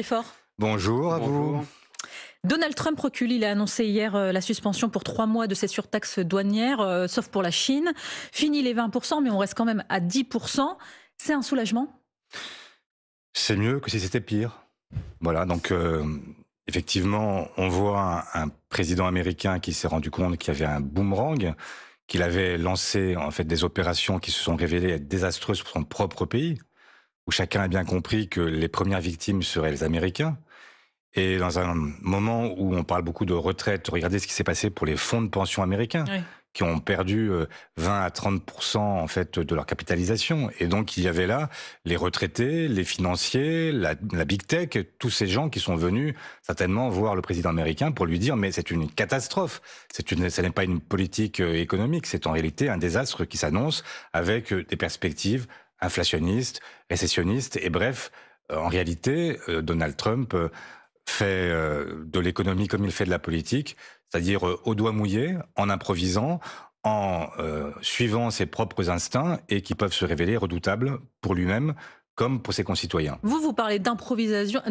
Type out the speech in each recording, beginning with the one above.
Fort. Bonjour à vous. Bonjour. Donald Trump recule. Il a annoncé hier la suspension pour 3 mois de ses surtaxes douanières, sauf pour la Chine. Fini les 20%, mais on reste quand même à 10%. C'est un soulagement? C'est mieux que si c'était pire. Voilà, donc effectivement, on voit un président américain qui s'est rendu compte qu'il y avait un boomerang, qu'il avait lancé en fait des opérations qui se sont révélées être désastreuses pour son propre pays, où chacun a bien compris que les premières victimes seraient les Américains. Et dans un moment où on parle beaucoup de retraite, regardez ce qui s'est passé pour les fonds de pension américains, Oui. qui ont perdu 20 à 30% en fait de leur capitalisation. Et donc il y avait là les retraités, les financiers, la big tech, tous ces gens qui sont venus certainement voir le président américain pour lui dire mais c'est une catastrophe, ce n'est pas une politique économique, c'est en réalité un désastre qui s'annonce avec des perspectives inflationnistes, récessionnistes et bref. En réalité, Donald Trump fait de l'économie comme il fait de la politique, c'est-à-dire au doigt mouillé, en improvisant, en suivant ses propres instincts et qui peuvent se révéler redoutables pour lui-même comme pour ses concitoyens. Vous parlez d'improvisation,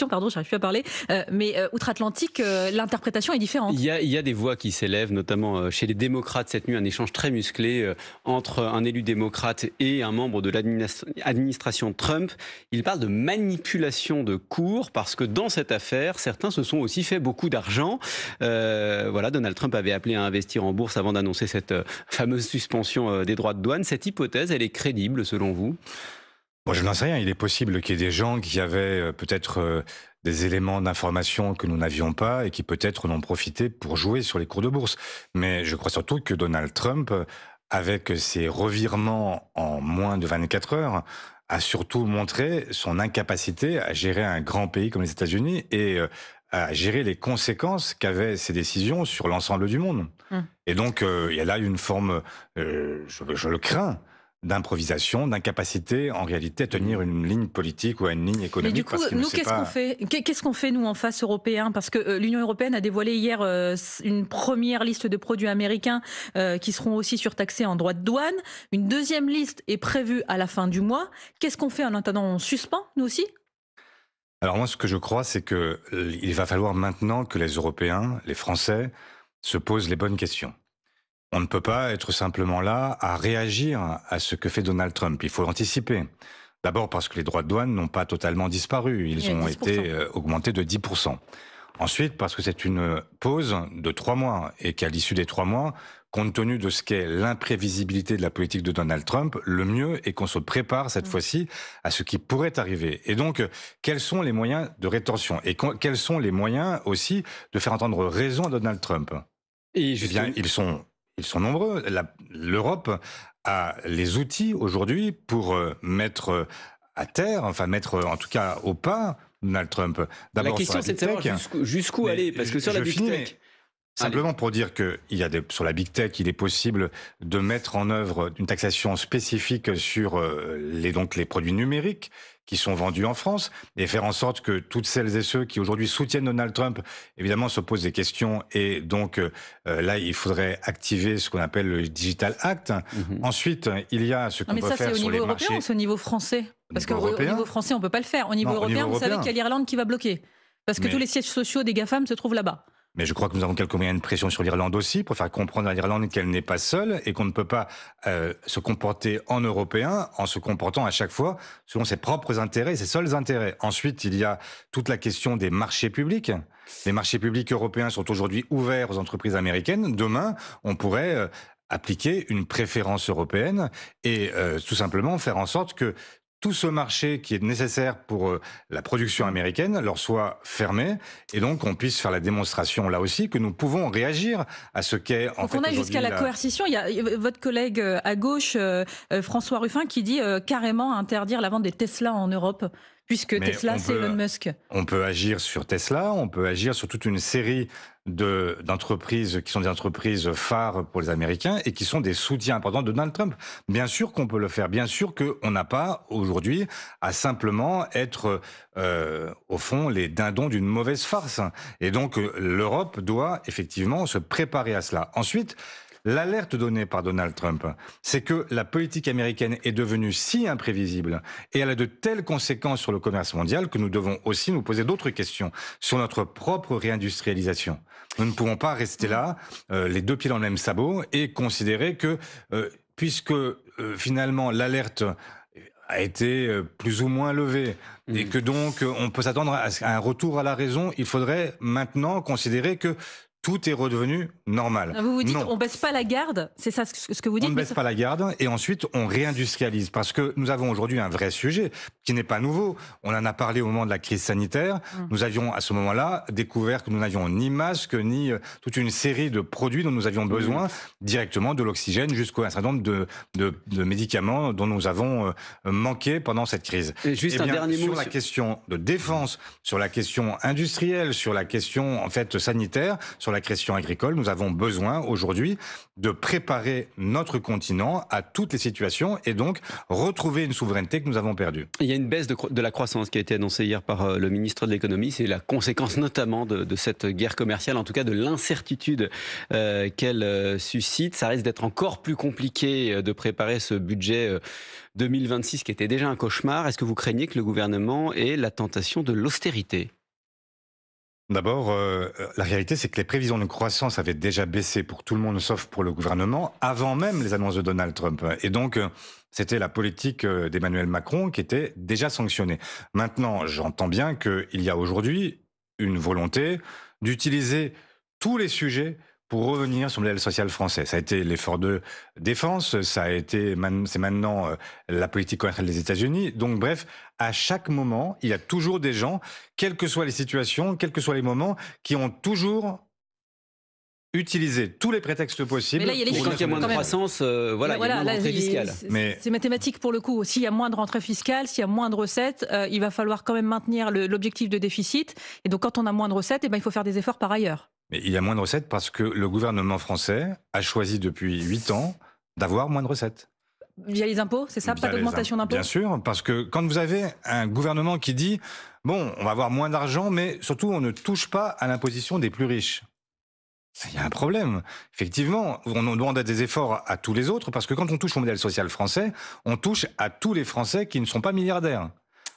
pardon, j'arrive plus à parler, mais outre-Atlantique, l'interprétation est différente. Il y a des voix qui s'élèvent, notamment chez les démocrates cette nuit, un échange très musclé entre un élu démocrate et un membre de l'administration Trump. Il parle de manipulation de cours parce que dans cette affaire, certains se sont aussi fait beaucoup d'argent. Voilà, Donald Trump avait appelé à investir en bourse avant d'annoncer cette fameuse suspension des droits de douane. Cette hypothèse, elle est crédible selon vous? Bon, je n'en sais rien. Il est possible qu'il y ait des gens qui avaient peut-être des éléments d'information que nous n'avions pas et qui peut-être en ont profité pour jouer sur les cours de bourse. Mais je crois surtout que Donald Trump, avec ses revirements en moins de 24 heures, a surtout montré son incapacité à gérer un grand pays comme les États-Unis et à gérer les conséquences qu'avaient ces décisions sur l'ensemble du monde. Hum. Et donc, il y a là une forme, je le crains, d'improvisation, d'incapacité en réalité à tenir une ligne politique ou à une ligne Mais du économique coup, parce qu'il ne nous, sait qu'est-ce qu'on pas. fait? Qu'est-ce qu'on fait, nous, en face européen? Parce que l'Union européenne a dévoilé hier une première liste de produits américains qui seront aussi surtaxés en droits de douane. Une deuxième liste est prévue à la fin du mois. Qu'est-ce qu'on fait en attendant? On suspend, nous aussi? Alors moi, ce que je crois, c'est que il va falloir maintenant que les Européens, les Français, se posent les bonnes questions. On ne peut pas être simplement là à réagir à ce que fait Donald Trump. Il faut anticiper. D'abord parce que les droits de douane n'ont pas totalement disparu. Il y Ils a ont 10%. été augmentés de 10%. Ensuite, parce que c'est une pause de 3 mois et qu'à l'issue des 3 mois, compte tenu de ce qu'est l'imprévisibilité de la politique de Donald Trump, le mieux est qu'on se prépare cette fois-ci à ce qui pourrait arriver. Et donc, quels sont les moyens de rétorsion et quels sont les moyens aussi de faire entendre raison à Donald Trump? Et Eh bien, justement, ils sont nombreux. L'Europe a les outils aujourd'hui pour mettre à terre, enfin mettre en tout cas au pas Donald Trump. la D'abord sur question la c'est de big savoir tech. jusqu'où Mais aller, parce que sur la je big finis, tech... mais Allez. simplement pour dire que sur la big tech, il est possible de mettre en œuvre une taxation spécifique sur donc les produits numériques qui sont vendus en France et faire en sorte que toutes celles et ceux qui aujourd'hui soutiennent Donald Trump, évidemment, se posent des questions et donc là, il faudrait activer ce qu'on appelle le Digital Act. Mhm. Ensuite, il y a ce Non, qu'on mais peut ça, c'est faire au sur niveau les européen marchés. ou c'est au niveau français? Au Parce niveau qu'au européen. niveau français, on ne peut pas le faire. Au niveau Non, au européen, niveau vous savez qu'il y européen. a l'Irlande qui va bloquer. Parce que tous Mais les sièges sociaux des GAFAM se trouvent là-bas. Mais je crois que nous avons quelques moyens de pression sur l'Irlande aussi pour faire comprendre à l'Irlande qu'elle n'est pas seule et qu'on ne peut pas se comporter en Européen en se comportant à chaque fois selon ses propres intérêts, ses seuls intérêts. Ensuite, il y a toute la question des marchés publics. Les marchés publics européens sont aujourd'hui ouverts aux entreprises américaines. Demain, on pourrait appliquer une préférence européenne et tout simplement faire en sorte que tout ce marché qui est nécessaire pour la production américaine leur soit fermé et donc on puisse faire la démonstration là aussi que nous pouvons réagir à ce qu'est en Donc on fait aille jusqu'à aujourd'hui la coercition. Il y a votre collègue à gauche, François Ruffin, qui dit carrément interdire la vente des Tesla en Europe, puisque Mais Tesla, c'est Elon Musk. on peut agir sur Tesla, on peut agir sur toute une série d'entreprises qui sont des entreprises phares pour les Américains et qui sont des soutiens importants de Donald Trump. Bien sûr qu'on peut le faire, bien sûr qu'on n'a pas aujourd'hui à simplement être au fond les dindons d'une mauvaise farce. Et donc l'Europe doit effectivement se préparer à cela. Ensuite, L'alerte donnée par Donald Trump, c'est que la politique américaine est devenue si imprévisible et elle a de telles conséquences sur le commerce mondial que nous devons aussi nous poser d'autres questions sur notre propre réindustrialisation. Nous ne pouvons pas rester là, les deux pieds dans le même sabot, et considérer que, puisque finalement l'alerte a été plus ou moins levée et que donc on peut s'attendre à un retour à la raison, il faudrait maintenant considérer que tout est redevenu normal. Vous vous dites, Non. on baisse pas la garde, c'est ça ce que vous dites? On ne baisse pas la garde et ensuite on réindustrialise parce que nous avons aujourd'hui un vrai sujet qui n'est pas nouveau. On en a parlé au moment de la crise sanitaire. Nous avions à ce moment-là découvert que nous n'avions ni masque ni toute une série de produits dont nous avions besoin, directement de l'oxygène jusqu'à un certain nombre de médicaments dont nous avons manqué pendant cette crise. Et juste un dernier mot sur la question de défense, sur la question industrielle, sur la question en fait sanitaire, sur la question agricole, nous avons besoin aujourd'hui de préparer notre continent à toutes les situations et donc retrouver une souveraineté que nous avons perdue. Il y a une baisse de la croissance qui a été annoncée hier par le ministre de l'économie. C'est la conséquence notamment de cette guerre commerciale, en tout cas de l'incertitude qu'elle suscite. Ça risque d'être encore plus compliqué de préparer ce budget 2026 qui était déjà un cauchemar. Est-ce que vous craignez que le gouvernement ait la tentation de l'austérité ? D'abord, la réalité, c'est que les prévisions de croissance avaient déjà baissé pour tout le monde, sauf pour le gouvernement, avant même les annonces de Donald Trump. Et donc, c'était la politique d'Emmanuel Macron qui était déjà sanctionnée. Maintenant, j'entends bien qu'il y a aujourd'hui une volonté d'utiliser tous les sujets pour revenir sur le modèle social français. Ça a été l'effort de défense, c'est maintenant la politique commerciale des États-Unis. Donc bref, à chaque moment, il y a toujours des gens, quelles que soient les situations, quels que soient les moments, qui ont toujours utilisé tous les prétextes possibles. Mais là, il y a les Quand il y a moins de quand même. croissance, voilà, il y a moins de rentrée fiscale. C'est mathématique pour le coup. S'il y a moins de rentrée fiscale, s'il y a moins de recettes, il va falloir quand même maintenir l'objectif de déficit. Et donc quand on a moins de recettes, il faut faire des efforts par ailleurs. Mais il y a moins de recettes parce que le gouvernement français a choisi depuis 8 ans d'avoir moins de recettes. Via les impôts, c'est ça? Pas d'augmentation d'impôts? Bien sûr, parce que quand vous avez un gouvernement qui dit « bon, on va avoir moins d'argent, mais surtout on ne touche pas à l'imposition des plus riches », il y a un problème. Effectivement, on demande des efforts à tous les autres, parce que quand on touche au modèle social français, on touche à tous les Français qui ne sont pas milliardaires.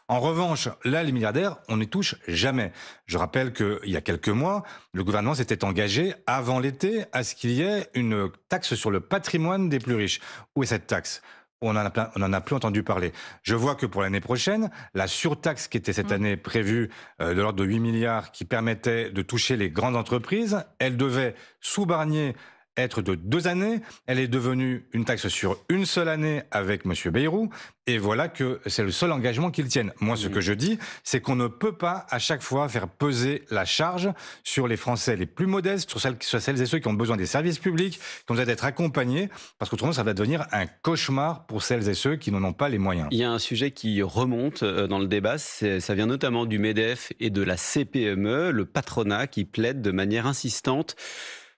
En revanche, là, les milliardaires, on n'y touche jamais. Je rappelle qu'il y a quelques mois, le gouvernement s'était engagé, avant l'été, à ce qu'il y ait une taxe sur le patrimoine des plus riches. Où est cette taxe ? On n'en a plus entendu parler. Je vois que pour l'année prochaine, la surtaxe qui était cette année prévue de l'ordre de 8 milliards, qui permettait de toucher les grandes entreprises, elle devait, sous Barnier, être de 2 années. Elle est devenue une taxe sur une seule année avec M. Bayrou. Et voilà que c'est le seul engagement qu'ils tiennent. Moi, ce que je dis, c'est qu'on ne peut pas à chaque fois faire peser la charge sur les Français les plus modestes, sur celles et ceux qui ont besoin des services publics, qui ont besoin d'être accompagnés, parce qu'autrement, ça va devenir un cauchemar pour celles et ceux qui n'en ont pas les moyens. Il y a un sujet qui remonte dans le débat, ça vient notamment du MEDEF et de la CPME, le patronat qui plaide de manière insistante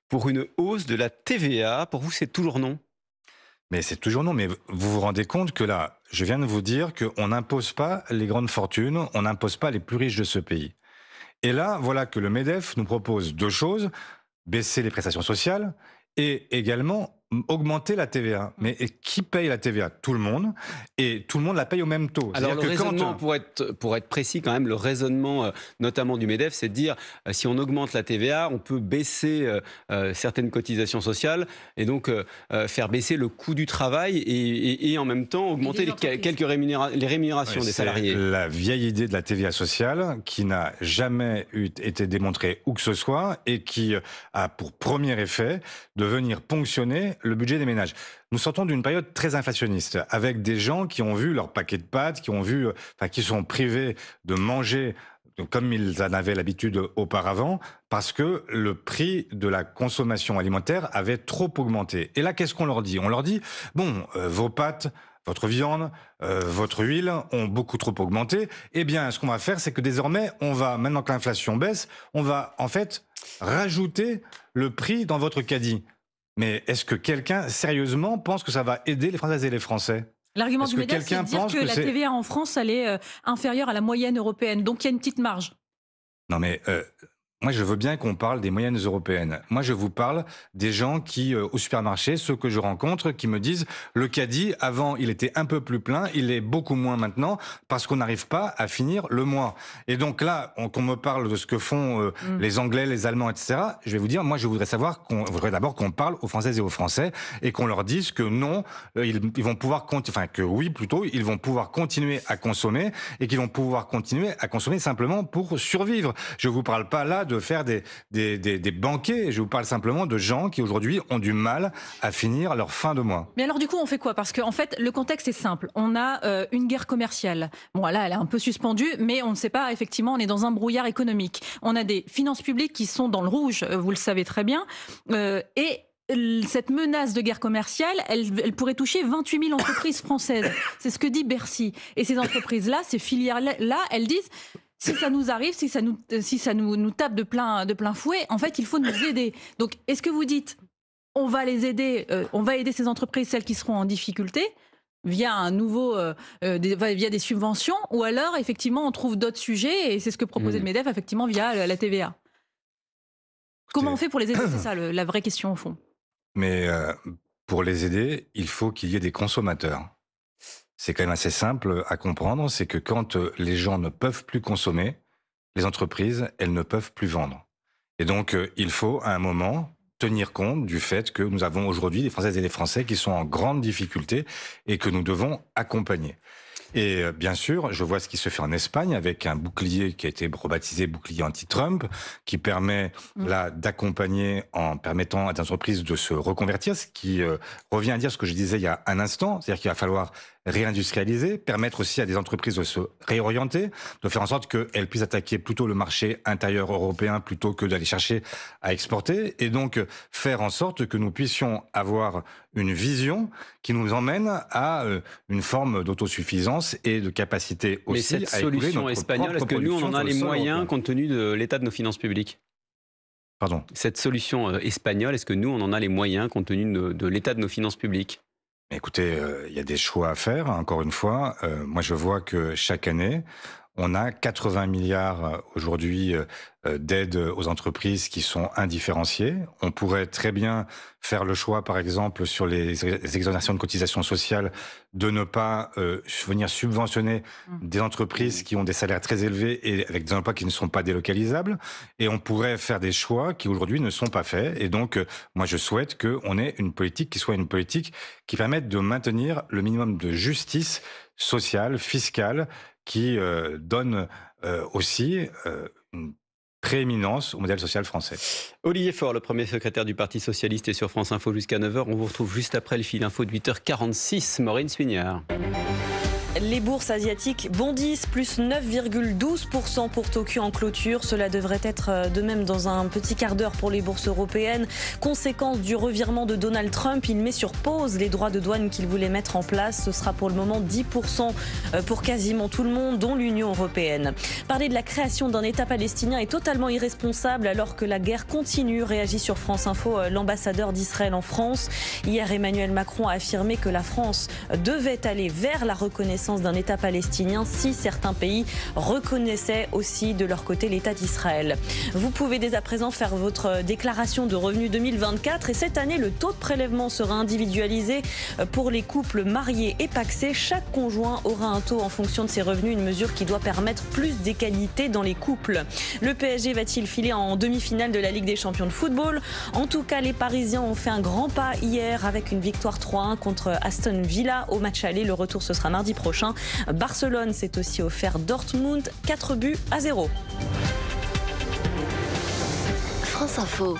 pour une hausse de la TVA. Pour vous, c'est toujours non? Mais c'est toujours non. Mais vous vous rendez compte que là, je viens de vous dire qu'on n'impose pas les grandes fortunes, on n'impose pas les plus riches de ce pays. Et là, voilà que le MEDEF nous propose 2 choses, baisser les prestations sociales et également augmenter la TVA. Mais qui paye la TVA? Tout le monde. Et tout le monde la paye au même taux. Alors le raisonnement, pour être précis quand même, le raisonnement notamment du MEDEF, c'est de dire si on augmente la TVA, on peut baisser certaines cotisations sociales et donc faire baisser le coût du travail et en même temps augmenter les rémunérations des salariés. C'est la vieille idée de la TVA sociale qui n'a jamais été démontrée où que ce soit et qui a pour premier effet de venir ponctionner le budget des ménages. Nous sortons d'une période très inflationniste, avec des gens qui ont vu leur paquet de pâtes, qui sont privés de manger comme ils en avaient l'habitude auparavant, parce que le prix de la consommation alimentaire avait trop augmenté. Et là, qu'est-ce qu'on leur dit? On leur dit, bon, vos pâtes, votre viande, votre huile ont beaucoup trop augmenté. Eh bien, ce qu'on va faire, c'est que désormais, maintenant que l'inflation baisse, on va en fait rajouter le prix dans votre caddie. Mais est-ce que quelqu'un, sérieusement, pense que ça va aider les Françaises et les Français? L'argument du MEDEF, c'est de dire que la TVA en France, elle est inférieure à la moyenne européenne. Donc, il y a une petite marge. Non, mais Moi, je veux bien qu'on parle des moyennes européennes. Moi, je vous parle des gens qui, au supermarché, ceux que je rencontre, qui me disent le caddie, avant, il était un peu plus plein, il est beaucoup moins maintenant, parce qu'on n'arrive pas à finir le mois. Et donc là, qu'on me parle de ce que font les Anglais, les Allemands, etc., je vais vous dire, moi, je voudrais d'abord qu'on parle aux Françaises et aux Français et qu'on leur dise que non, ils vont pouvoir que oui, plutôt, ils vont pouvoir continuer à consommer et qu'ils vont pouvoir continuer à consommer simplement pour survivre. Je vous parle pas là de faire des banquets. Je vous parle simplement de gens qui aujourd'hui ont du mal à finir leur fin de mois. Mais alors du coup, on fait quoi? Parce qu'en fait, le contexte est simple. On a une guerre commerciale. Bon, là, elle est un peu suspendue, mais on ne sait pas, effectivement, on est dans un brouillard économique. On a des finances publiques qui sont dans le rouge, vous le savez très bien. Et cette menace de guerre commerciale, elle pourrait toucher 28 000 entreprises françaises. C'est ce que dit Bercy. Et ces entreprises-là, ces filières-là, elles disent... Si ça nous arrive, si ça nous tape de plein fouet, en fait, il faut nous aider. Donc, est-ce que vous dites, on va les aider, on va aider ces entreprises, celles qui seront en difficulté, via via des subventions, ou alors, effectivement, on trouve d'autres sujets, et c'est ce que proposait le MEDEF, effectivement, via la TVA. Comment on fait pour les aider? C'est ça la vraie question, au fond. Mais pour les aider, il faut qu'il y ait des consommateurs. C'est quand même assez simple à comprendre, c'est que quand les gens ne peuvent plus consommer, les entreprises, elles ne peuvent plus vendre. Et donc, il faut à un moment tenir compte du fait que nous avons aujourd'hui des Françaises et des Français qui sont en grande difficulté et que nous devons accompagner. Et bien sûr, je vois ce qui se fait en Espagne avec un bouclier qui a été rebaptisé bouclier anti-Trump, qui permet là d'accompagner en permettant à des entreprises de se reconvertir, ce qui revient à dire ce que je disais il y a un instant, c'est-à-dire qu'il va falloir réindustrialiser, permettre aussi à des entreprises de se réorienter, de faire en sorte qu'elles puissent attaquer plutôt le marché intérieur européen plutôt que d'aller chercher à exporter, et donc faire en sorte que nous puissions avoir une vision qui nous emmène à une forme d'autosuffisance et de capacité aussi à écouler notre propre production. Mais cette solution espagnole, est-ce que nous, on en a les moyens compte tenu de l'état de nos finances publiques? Pardon? Cette solution espagnole, est-ce que nous, on en a les moyens compte tenu de l'état de nos finances publiques? Écoutez, il y a des choix à faire, encore une fois. Moi, je vois que chaque année, on a 80 milliards aujourd'hui d'aides aux entreprises qui sont indifférenciées. On pourrait très bien faire le choix, par exemple, sur les exonérations de cotisations sociales, de ne pas venir subventionner des entreprises qui ont des salaires très élevés et avec des emplois qui ne sont pas délocalisables. Et on pourrait faire des choix qui aujourd'hui ne sont pas faits. Et donc, moi, je souhaite qu'on ait une politique qui soit une politique qui permette de maintenir le minimum de justice sociale, fiscale, qui donne aussi une prééminence au modèle social français. Olivier Faure, le premier secrétaire du Parti Socialiste, est sur France Info jusqu'à 9h. On vous retrouve juste après le fil info de 8h46. Maureen Suignard. Les bourses asiatiques bondissent, plus 9,12% pour Tokyo en clôture. Cela devrait être de même dans un petit quart d'heure pour les bourses européennes. Conséquence du revirement de Donald Trump, il met sur pause les droits de douane qu'il voulait mettre en place. Ce sera pour le moment 10% pour quasiment tout le monde, dont l'Union européenne. Parler de la création d'un État palestinien est totalement irresponsable alors que la guerre continue, réagit sur France Info l'ambassadeur d'Israël en France. Hier, Emmanuel Macron a affirmé que la France devait aller vers la reconnaissance d'un État palestinien si certains pays reconnaissaient aussi de leur côté l'État d'Israël. Vous pouvez dès à présent faire votre déclaration de revenus 2024 et cette année, le taux de prélèvement sera individualisé pour les couples mariés et pacsés. Chaque conjoint aura un taux en fonction de ses revenus, une mesure qui doit permettre plus d'égalité dans les couples. Le PSG va-t-il filer en demi-finale de la Ligue des Champions de football? En tout cas, les Parisiens ont fait un grand pas hier avec une victoire 3-1 contre Aston Villa au match aller. Le retour, ce sera mardi prochain. Barcelone s'est aussi offert Dortmund 4-0. France Info.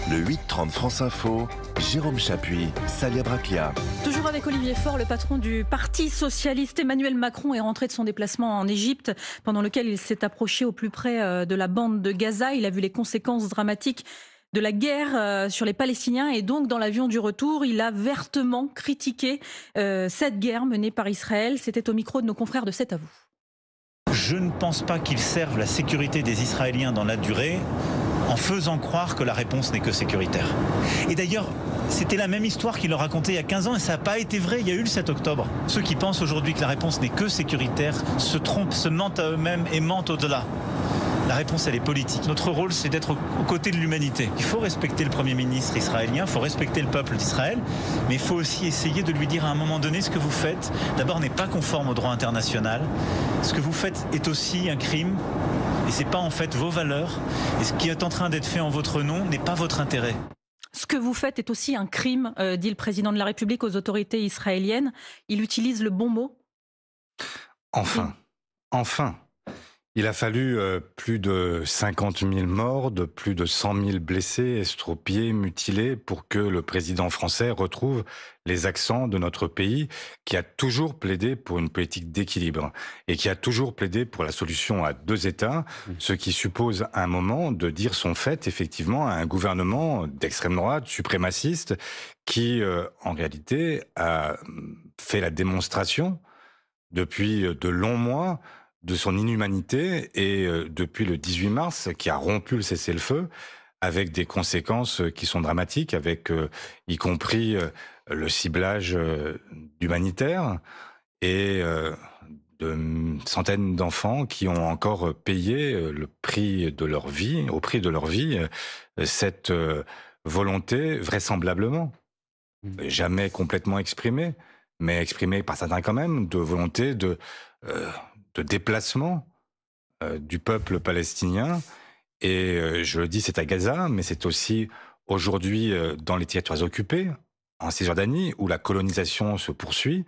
Le 8-30 France Info, Jérôme Chapuis, Salia Braclia. Toujours avec Olivier Faure, le patron du Parti Socialiste. Emmanuel Macron est rentré de son déplacement en Égypte, pendant lequel il s'est approché au plus près de la bande de Gaza. Il a vu les conséquences dramatiques de la guerre sur les Palestiniens et donc dans l'avion du retour, il a vertement critiqué cette guerre menée par Israël. C'était au micro de nos confrères de C'est à vous. Je ne pense pas qu'ils servent la sécurité des Israéliens dans la durée en faisant croire que la réponse n'est que sécuritaire. Et d'ailleurs, c'était la même histoire qu'ils leur racontaient il y a 15 ans et ça n'a pas été vrai, il y a eu le 7 octobre. Ceux qui pensent aujourd'hui que la réponse n'est que sécuritaire se trompent, se mentent à eux-mêmes et mentent au-delà. La réponse, elle est politique. Notre rôle, c'est d'être aux côtés de l'humanité. Il faut respecter le Premier ministre israélien, il faut respecter le peuple d'Israël, mais il faut aussi essayer de lui dire à un moment donné ce que vous faites, d'abord, n'est pas conforme au droit international. Ce que vous faites est aussi un crime, et ce n'est pas en fait vos valeurs. Et ce qui est en train d'être fait en votre nom n'est pas votre intérêt. Ce que vous faites est aussi un crime, dit le président de la République aux autorités israéliennes. Il utilise le bon mot. Enfin. Il a fallu plus de 50 000 morts, de plus de 100 000 blessés, estropiés, mutilés, pour que le président français retrouve les accents de notre pays, qui a toujours plaidé pour une politique d'équilibre et qui a toujours plaidé pour la solution à 2 États, ce qui suppose à un moment de dire son fait, effectivement, à un gouvernement d'extrême droite, suprémaciste, qui, en réalité, a fait la démonstration depuis de longs mois de son inhumanité et depuis le 18 mars, qui a rompu le cessez-le-feu avec des conséquences qui sont dramatiques, avec y compris le ciblage humanitaire et de centaines d'enfants qui ont encore payé le prix de leur vie, au prix de leur vie, cette volonté vraisemblablement jamais complètement exprimée, mais exprimée par certains quand même, de volonté de déplacement du peuple palestinien. Et je le dis, c'est à Gaza, mais c'est aussi aujourd'hui dans les territoires occupés, en Cisjordanie, où la colonisation se poursuit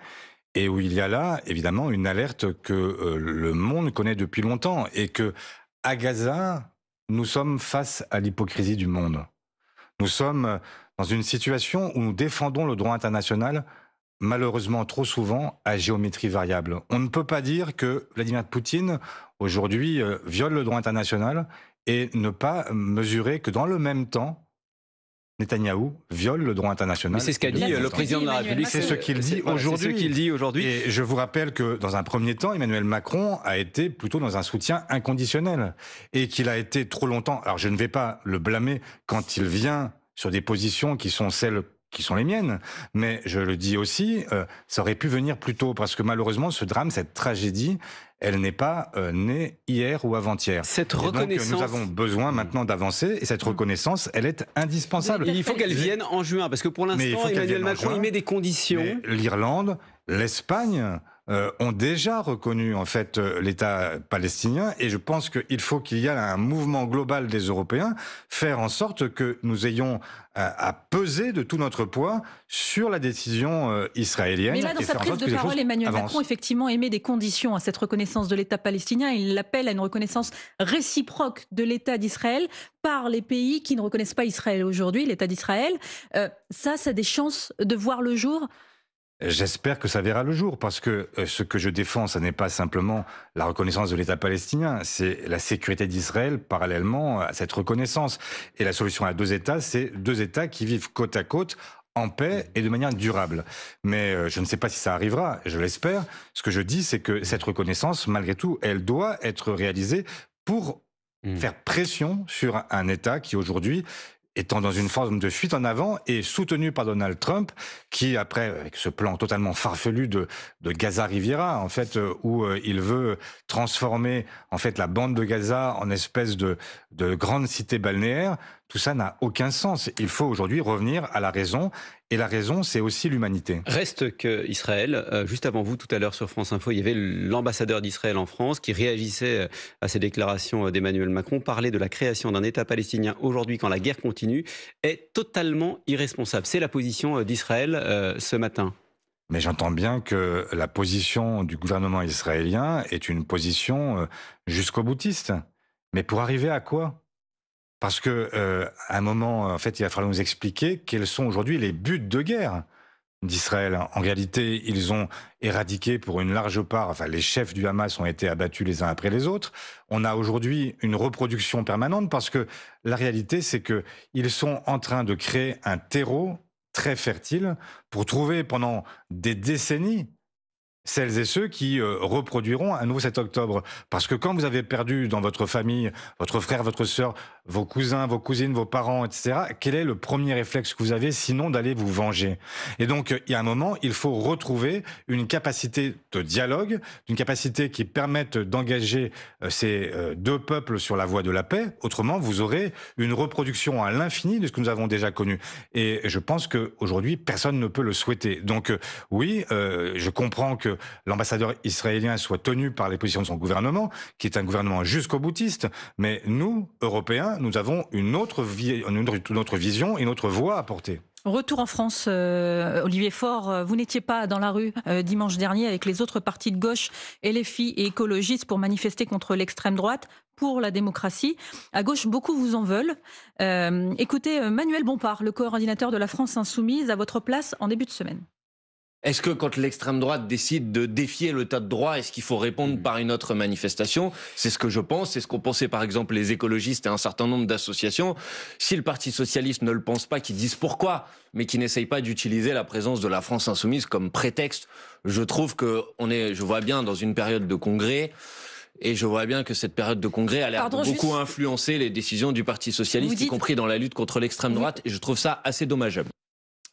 et où il y a là, évidemment, une alerte que le monde connaît depuis longtemps et que, à Gaza, nous sommes face à l'hypocrisie du monde. Nous sommes dans une situation où nous défendons le droit international, malheureusement trop souvent à géométrie variable. On ne peut pas dire que Vladimir Poutine, aujourd'hui, viole le droit international et ne pas mesurer que dans le même temps, Netanyahou viole le droit international. Mais c'est ce qu'a dit le président de la République. C'est ce qu'il dit aujourd'hui. C'est ce qu'il dit aujourd'hui. Et je vous rappelle que dans un premier temps, Emmanuel Macron a été plutôt dans un soutien inconditionnel et qu'il a été trop longtemps. Alors je ne vais pas le blâmer quand il vient sur des positions qui sont celles qui sont les miennes, mais je le dis aussi, ça aurait pu venir plus tôt, parce que malheureusement, ce drame, cette tragédie, elle n'est pas née hier ou avant-hier. Cette reconnaissance... Donc, nous avons besoin maintenant d'avancer, et cette reconnaissance, elle est indispensable. Et il faut qu'elle vienne en juin, parce que pour l'instant, Emmanuel Macron, il met des conditions. Mais l'Irlande, l'Espagne ont déjà reconnu en fait l'État palestinien, et je pense qu'il faut qu'il y ait un mouvement global des Européens, faire en sorte que nous ayons à peser de tout notre poids sur la décision israélienne. Mais là, dans sa prise de parole, Emmanuel Macron effectivement émet des conditions à cette reconnaissance de l'État palestinien. Il l'appelle à une reconnaissance réciproque de l'État d'Israël par les pays qui ne reconnaissent pas Israël aujourd'hui, l'État d'Israël. Ça a des chances de voir le jour? J'espère que ça verra le jour, parce que ce que je défends, ce n'est pas simplement la reconnaissance de l'État palestinien, c'est la sécurité d'Israël parallèlement à cette reconnaissance. Et la solution à 2 États, c'est 2 États qui vivent côte à côte, en paix et de manière durable. Mais je ne sais pas si ça arrivera, je l'espère. Ce que je dis, c'est que cette reconnaissance, malgré tout, elle doit être réalisée pour faire pression sur un État qui, aujourd'hui, étant dans une forme de fuite en avant et soutenu par Donald Trump, qui après, avec ce plan totalement farfelu de Gaza Riviera, en fait, où il veut transformer en fait la bande de Gaza en espèce de grande cité balnéaire, tout ça n'a aucun sens. Il faut aujourd'hui revenir à la raison, et la raison, c'est aussi l'humanité. Reste qu'Israël, juste avant vous, tout à l'heure sur France Info, il y avait l'ambassadeur d'Israël en France qui réagissait à ces déclarations d'Emmanuel Macron, parlait de la création d'un État palestinien aujourd'hui quand la guerre continue, est totalement irresponsable. C'est la position d'Israël ce matin. Mais j'entends bien que la position du gouvernement israélien est une position jusqu'au boutiste. Mais pour arriver à quoi ? Parce que à un moment, en fait, il va falloir nous expliquer quels sont aujourd'hui les buts de guerre d'Israël. En réalité, ils ont éradiqué pour une large part, enfin, les chefs du Hamas ont été abattus les uns après les autres. On a aujourd'hui une reproduction permanente, parce que la réalité, c'est que ils sont en train de créer un terreau très fertile pour trouver pendant des décennies celles et ceux qui reproduiront à nouveau cet octobre. Parce que quand vous avez perdu dans votre famille, votre frère, votre sœur, vos cousins, vos cousines, vos parents, etc., quel est le premier réflexe que vous avez sinon d'aller vous venger? Et donc, il y a un moment, il faut retrouver une capacité de dialogue, une capacité qui permette d'engager ces deux peuples sur la voie de la paix. Autrement, vous aurez une reproduction à l'infini de ce que nous avons déjà connu. Et je pense qu'aujourd'hui, personne ne peut le souhaiter. Donc, oui, je comprends que l'ambassadeur israélien soit tenu par les positions de son gouvernement, qui est un gouvernement jusqu'au boutiste, mais nous, Européens, nous avons une autre vision et une autre voie à porter. Retour en France, Olivier Faure, vous n'étiez pas dans la rue dimanche dernier avec les autres partis de gauche, LFI et écologistes, pour manifester contre l'extrême droite, pour la démocratie. À gauche, beaucoup vous en veulent. Écoutez Manuel Bompard, le coordinateur de la France Insoumise, à votre place en début de semaine. Est-ce que quand l'extrême droite décide de défier l'état de droit, est-ce qu'il faut répondre par une autre manifestation? C'est ce que je pense, c'est ce qu'ont pensé par exemple les écologistes et un certain nombre d'associations. Si le Parti socialiste ne le pense pas, qu'ils disent pourquoi, mais qu'ils n'essayent pas d'utiliser la présence de la France insoumise comme prétexte. Je trouve que je vois bien dans une période de congrès. Et je vois bien que cette période de congrès a l'air de beaucoup influencer les décisions du Parti socialiste, y compris dans la lutte contre l'extrême droite. Et je trouve ça assez dommageable.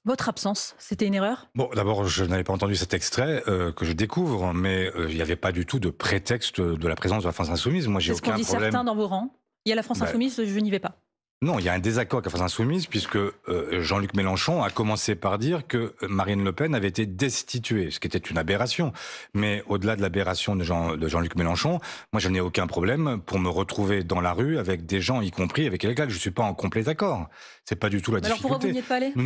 Votre absence, c'était une erreur? Bon, d'abord, je n'avais pas entendu cet extrait que je découvre, mais il n'y avait pas du tout de prétexte de la présence de la France Insoumise. Moi, j'ai aucun problème. C'est ce qu'ont dit certains dans vos rangs. Il y a la France Insoumise, je n'y vais pas. Non, il y a un désaccord avec la France Insoumise, puisque Jean-Luc Mélenchon a commencé par dire que Marine Le Pen avait été destituée, ce qui était une aberration. Mais au-delà de l'aberration de Jean-Luc Mélenchon, moi je n'ai aucun problème pour me retrouver dans la rue avec des gens, y compris avec lesquels je ne suis pas en complet accord. C'est pas du tout la difficulté. Alors pourquoi vous n'y êtes pas allé? Nous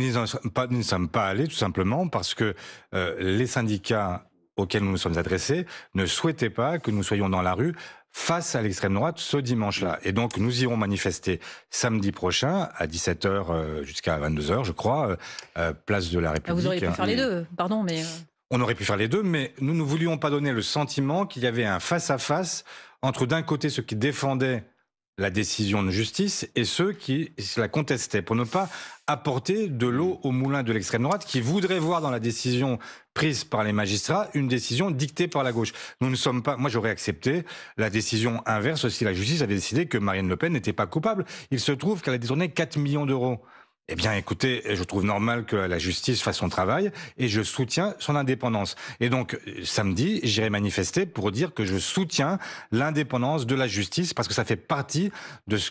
n'y sommes pas allés tout simplement parce que les syndicats auxquels nous nous sommes adressés ne souhaitaient pas que nous soyons dans la rue face à l'extrême droite ce dimanche-là. Et donc, nous irons manifester samedi prochain à 17h jusqu'à 22h, je crois, place de la République. Vous auriez pu faire les deux, pardon, mais... On aurait pu faire les deux, mais nous ne voulions pas donner le sentiment qu'il y avait un face-à-face entre d'un côté ceux qui défendaient la décision de justice et ceux qui la contestaient, pour ne pas apporter de l'eau au moulin de l'extrême droite qui voudrait voir dans la décision prise par les magistrats une décision dictée par la gauche. Nous ne sommes pas... Moi, j'aurais accepté la décision inverse si la justice avait décidé que Marine Le Pen n'était pas coupable. Il se trouve qu'elle a détourné 4 millions d'euros. Eh bien, écoutez, je trouve normal que la justice fasse son travail et je soutiens son indépendance. Et donc, samedi, j'irai manifester pour dire que je soutiens l'indépendance de la justice parce que ça fait partie de ce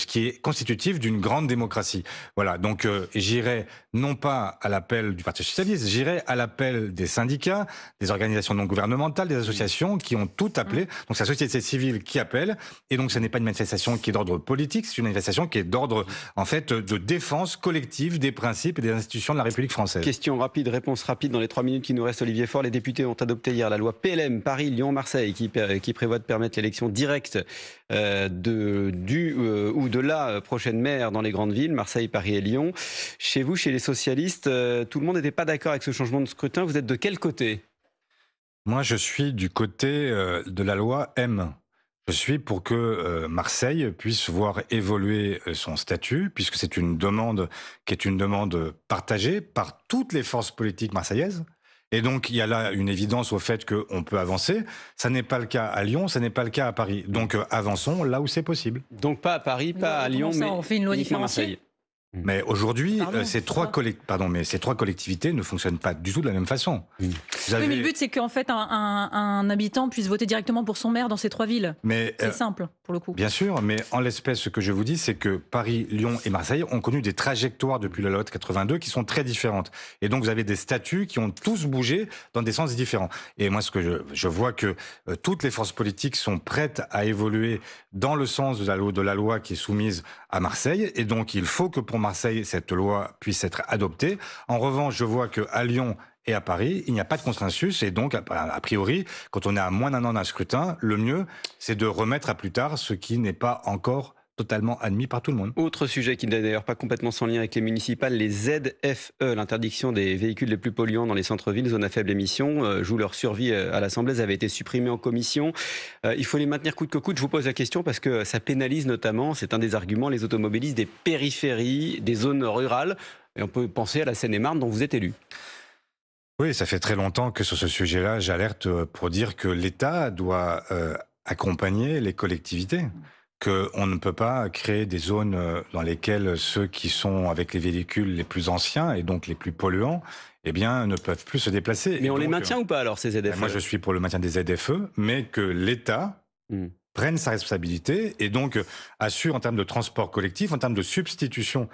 qui est constitutif d'une grande démocratie. Voilà. Donc, j'irai non pas à l'appel du Parti socialiste, j'irai à l'appel des syndicats, des organisations non gouvernementales, des associations qui ont tout appelé. Donc, c'est la société civile qui appelle. Et donc, ce n'est pas une manifestation qui est d'ordre politique, c'est une manifestation qui est d'ordre, en fait, de défense collective des principes et des institutions de la République française. Question rapide, réponse rapide dans les 3 minutes qui nous restent, Olivier Faure. Les députés ont adopté hier la loi PLM Paris, Lyon, Marseille qui prévoit de permettre l'élection directe de la prochaine maire dans les grandes villes, Marseille, Paris et Lyon. Chez vous, chez les socialistes, tout le monde n'était pas d'accord avec ce changement de scrutin. Vous êtes de quel côté? Moi, je suis du côté de la loi M. Je suis pour que Marseille puisse voir évoluer son statut, puisque c'est une demande qui est une demande partagée par toutes les forces politiques marseillaises. Et donc, il y a là une évidence au fait qu'on peut avancer. Ça n'est pas le cas à Lyon, ça n'est pas le cas à Paris. Donc, avançons là où c'est possible. Donc, pas à Paris, pas à Lyon, mais on fait une loi différenciée. Mais aujourd'hui, ces trois collectivités ne fonctionnent pas du tout de la même façon. Oui, mais le but, c'est qu'en fait, un habitant puisse voter directement pour son maire dans ces 3 villes. C'est simple, pour le coup. Bien sûr, mais en l'espèce, ce que je vous dis, c'est que Paris, Lyon et Marseille ont connu des trajectoires depuis la loi de 82 qui sont très différentes. Et donc, vous avez des statuts qui ont tous bougé dans des sens différents. Et moi, ce que je vois que toutes les forces politiques sont prêtes à évoluer dans le sens de la loi qui est soumise à Marseille. Et donc, il faut que pour Marseille, cette loi puisse être adoptée. En revanche, je vois qu'à Lyon et à Paris, il n'y a pas de consensus. Et donc, a priori, quand on est à moins d'1 an d'un scrutin, le mieux, c'est de remettre à plus tard ce qui n'est pas encore totalement admis par tout le monde. Autre sujet qui n'est d'ailleurs pas complètement sans lien avec les municipales, les ZFE, l'interdiction des véhicules les plus polluants dans les centres-villes, zones à faible émission, jouent leur survie à l'Assemblée, ça avait été supprimé en commission. Il faut les maintenir coûte que coûte. Je vous pose la question parce que ça pénalise notamment, c'est un des arguments, les automobilistes des périphéries, des zones rurales. Et on peut penser à la Seine-et-Marne dont vous êtes élu. Oui, ça fait très longtemps que sur ce sujet-là, j'alerte pour dire que l'État doit accompagner les collectivités, qu'on ne peut pas créer des zones dans lesquelles ceux qui sont avec les véhicules les plus anciens et donc les plus polluants, eh bien, ne peuvent plus se déplacer. Mais Et on les donc, maintient ou pas alors, ces ZFE? moi, je suis pour le maintien des ZFE, mais que l'État Hmm. prenne sa responsabilité et donc assure en termes de transport collectif, en termes de substitution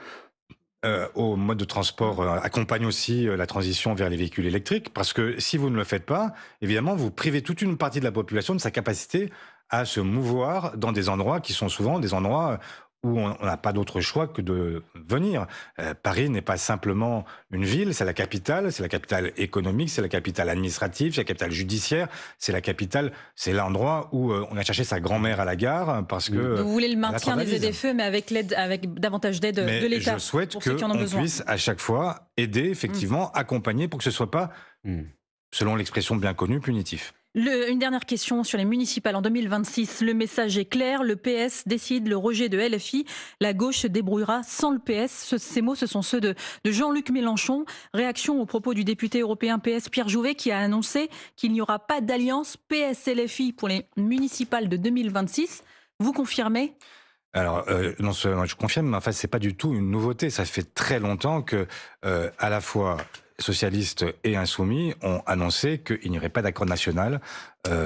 au mode de transport, accompagne aussi la transition vers les véhicules électriques, parce que si vous ne le faites pas, évidemment, vous privez toute une partie de la population de sa capacité à se mouvoir dans des endroits qui sont souvent des endroits où on n'a pas d'autre choix que de venir. Paris n'est pas simplement une ville, c'est la capitale économique, c'est la capitale administrative, c'est la capitale judiciaire, c'est l'endroit où on a cherché sa grand-mère à la gare parce que... Vous voulez le elle a maintien des travaillé. ZFE, mais avec davantage d'aide Mais de l'État. je souhaite pour ceux qui en ont qu'on besoin. puisse à chaque fois aider, effectivement, accompagner pour que ce soit pas, selon l'expression bien connue, punitif. Une dernière question sur les municipales en 2026. Le message est clair. Le PS décide le rejet de LFI. La gauche se débrouillera sans le PS. Ces mots, ce sont ceux de Jean-Luc Mélenchon. Réaction aux propos du député européen PS Pierre Jouvet qui a annoncé qu'il n'y aura pas d'alliance PS-LFI pour les municipales de 2026. Vous confirmez ? Alors, non seulement je confirme, mais en fait, c'est pas du tout une nouveauté. Ça fait très longtemps que, à la fois socialistes et insoumis ont annoncé qu'il n'y aurait pas d'accord national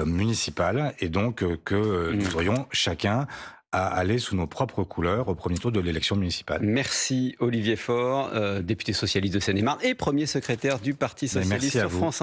municipal et donc que nous aurions chacun à aller sous nos propres couleurs au premier tour de l'élection municipale. Merci Olivier Faure, député socialiste de Seine-et-Marne et premier secrétaire du Parti socialiste sur France Info.